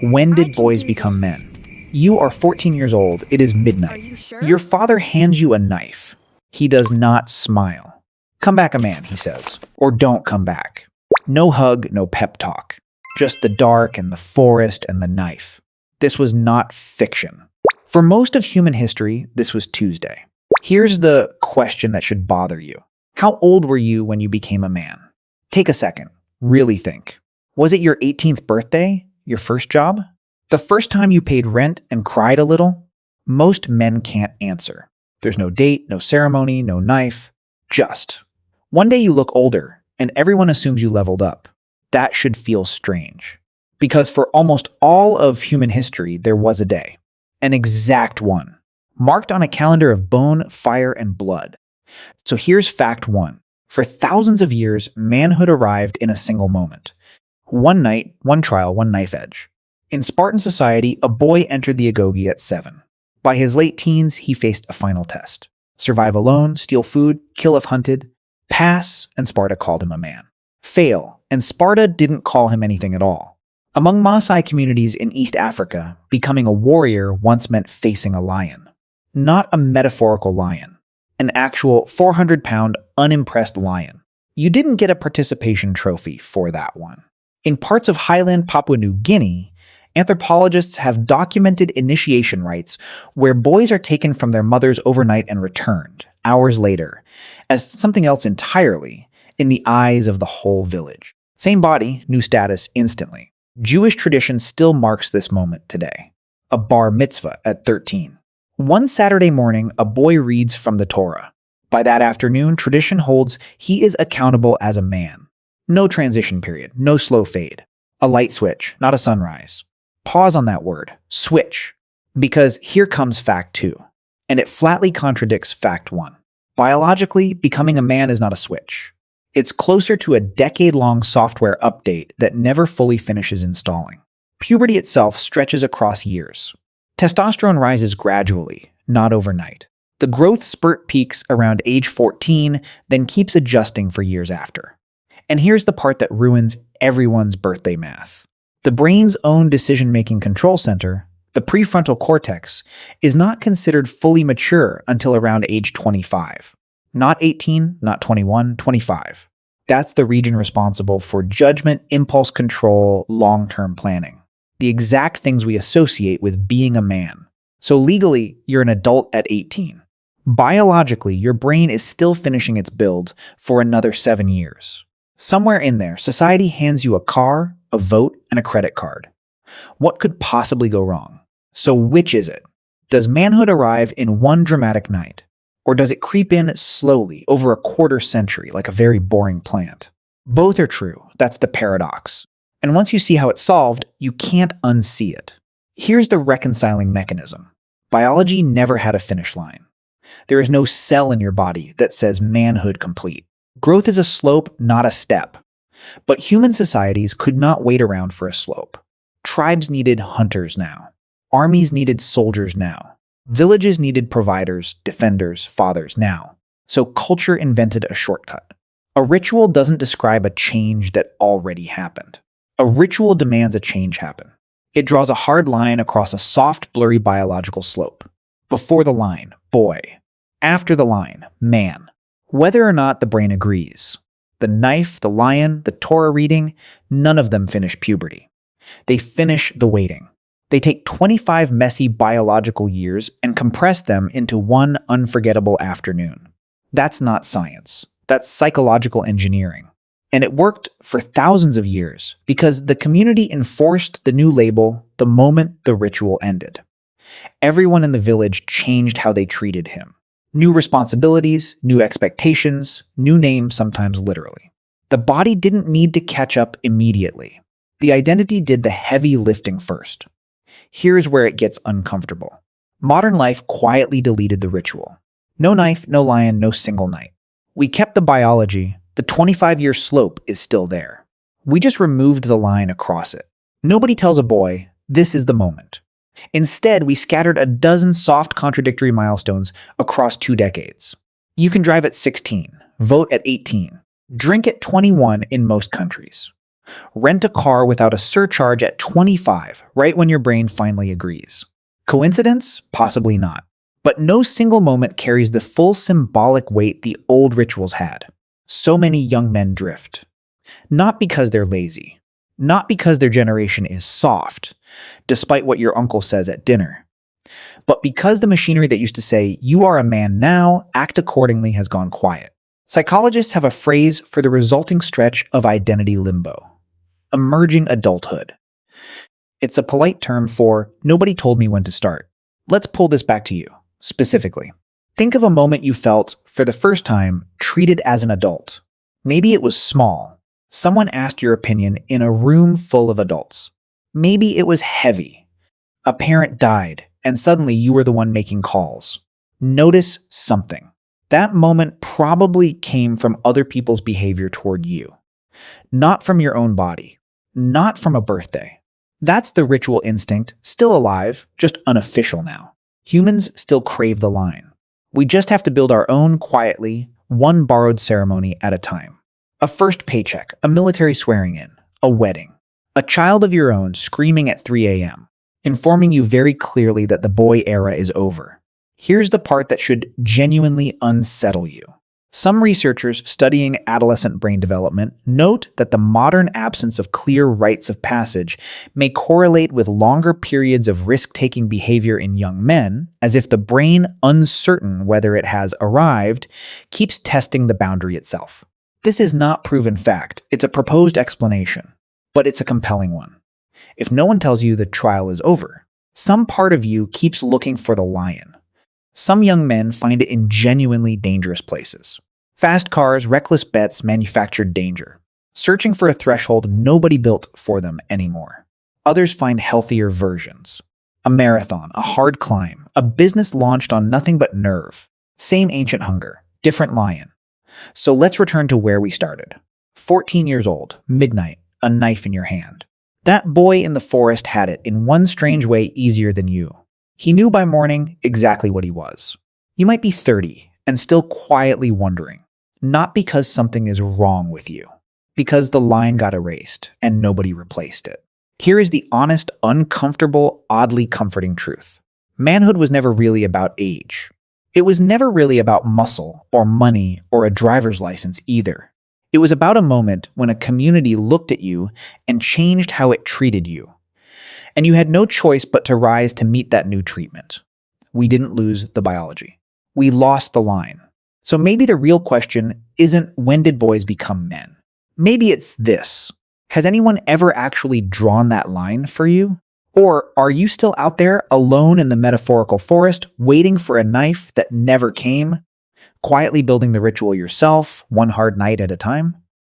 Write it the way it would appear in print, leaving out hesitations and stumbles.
When did boys become men? You are 14 years old. It is midnight. Your father hands you a knife. He does not smile. Come back a man, he says. Or don't come back. No hug, no pep talk. Just the dark and the forest and the knife. This was not fiction. For most of human history, this was Tuesday. Here's the question that should bother you. How old were you when you became a man? Take a second. Really think. Was it your 18th birthday? Your first job? The first time you paid rent and cried a little? Most men can't answer. There's no date, no ceremony, no knife. Just. One day you look older, and everyone assumes you leveled up. That should feel strange. Because for almost all of human history, there was a day. An exact one. Marked on a calendar of bone, fire, and blood. So here's fact one. For thousands of years, manhood arrived in a single moment. One night, one trial, one knife edge. In Spartan society, a boy entered the agoge at 7. By his late teens, he faced a final test. Survive alone, steal food, kill if hunted. Pass, and Sparta called him a man. Fail, and Sparta didn't call him anything at all. Among Maasai communities in East Africa, becoming a warrior once meant facing a lion. Not a metaphorical lion. An actual 400-pound, unimpressed lion. You didn't get a participation trophy for that one. In parts of highland Papua New Guinea, anthropologists have documented initiation rites where boys are taken from their mothers overnight and returned, hours later, as something else entirely, in the eyes of the whole village. Same body, new status instantly. Jewish tradition still marks this moment today. A bar mitzvah at 13. One Saturday morning, a boy reads from the Torah. By that afternoon, tradition holds he is accountable as a man. No transition period, no slow fade. A light switch, not a sunrise. Pause on that word, switch, because here comes fact 2, and it flatly contradicts fact 1. Biologically, becoming a man is not a switch. It's closer to a decade-long software update that never fully finishes installing. Puberty itself stretches across years. Testosterone rises gradually, not overnight. The growth spurt peaks around age 14, then keeps adjusting for years after. And here's the part that ruins everyone's birthday math. The brain's own decision-making control center, the prefrontal cortex, is not considered fully mature until around age 25. Not 18, not 21, 25. That's the region responsible for judgment, impulse control, long-term planning. The exact things we associate with being a man. So legally, you're an adult at 18. Biologically, your brain is still finishing its build for another 7 years. Somewhere in there, society hands you a car, a vote, and a credit card. What could possibly go wrong? So which is it? Does manhood arrive in one dramatic night? Or does it creep in slowly over a quarter century like a very boring plant? Both are true. That's the paradox. And once you see how it's solved, you can't unsee it. Here's the reconciling mechanism. Biology never had a finish line. There is no cell in your body that says manhood complete. Growth is a slope, not a step. But human societies could not wait around for a slope. Tribes needed hunters now. Armies needed soldiers now. Villages needed providers, defenders, fathers now. So culture invented a shortcut. A ritual doesn't describe a change that already happened. A ritual demands a change happen. It draws a hard line across a soft, blurry biological slope. Before the line, boy. After the line, man. Whether or not the brain agrees. The knife, the lion, the Torah reading, none of them finish puberty. They finish the waiting. They take 25 messy biological years and compress them into one unforgettable afternoon. That's not science. That's psychological engineering. And it worked for thousands of years because the community enforced the new label the moment the ritual ended. Everyone in the village changed how they treated him. New responsibilities, new expectations, new names, sometimes literally. The body didn't need to catch up immediately. The identity did the heavy lifting first. Here's where it gets uncomfortable. Modern life quietly deleted the ritual. No knife, no lion, no single night. We kept the biology. The 25-year slope is still there. We just removed the line across it. Nobody tells a boy, this is the moment. Instead, we scattered a dozen soft contradictory milestones across 2 decades. You can drive at 16, vote at 18, drink at 21 in most countries. Rent a car without a surcharge at 25, right when your brain finally agrees. Coincidence? Possibly not. But no single moment carries the full symbolic weight the old rituals had. So many young men drift. Not because they're lazy. Not because their generation is soft, despite what your uncle says at dinner. But because the machinery that used to say, "You are a man now, act accordingly," has gone quiet. Psychologists have a phrase for the resulting stretch of identity limbo: emerging adulthood. It's a polite term for "nobody told me when to start." Let's pull this back to you, specifically. Think of a moment you felt, for the first time, treated as an adult. Maybe it was small. Someone asked your opinion in a room full of adults. Maybe it was heavy. A parent died, and suddenly you were the one making calls. Notice something. That moment probably came from other people's behavior toward you. Not from your own body. Not from a birthday. That's the ritual instinct, still alive, just unofficial now. Humans still crave the line. We just have to build our own quietly, one borrowed ceremony at a time. A first paycheck, a military swearing-in, a wedding. A child of your own screaming at 3 a.m., informing you very clearly that the boy era is over. Here's the part that should genuinely unsettle you. Some researchers studying adolescent brain development note that the modern absence of clear rites of passage may correlate with longer periods of risk-taking behavior in young men, as if the brain, uncertain whether it has arrived, keeps testing the boundary itself. This is not proven fact, it's a proposed explanation, but it's a compelling one. If no one tells you the trial is over, some part of you keeps looking for the lion. Some young men find it in genuinely dangerous places. Fast cars, reckless bets, manufactured danger. Searching for a threshold nobody built for them anymore. Others find healthier versions. A marathon, a hard climb, a business launched on nothing but nerve. Same ancient hunger, different lion. So let's return to where we started. 14 years old, midnight, a knife in your hand. That boy in the forest had it in one strange way easier than you. He knew by morning exactly what he was. You might be 30 and still quietly wondering, not because something is wrong with you, because the line got erased and nobody replaced it. Here is the honest, uncomfortable, oddly comforting truth. Manhood was never really about age. It was never really about muscle or money or a driver's license either. It was about a moment when a community looked at you and changed how it treated you. And you had no choice but to rise to meet that new treatment. We didn't lose the biology. We lost the line. So maybe the real question isn't when did boys become men? Maybe it's this. Has anyone ever actually drawn that line for you? Or are you still out there alone in the metaphorical forest, waiting for a knife that never came, quietly building the ritual yourself, one hard night at a time?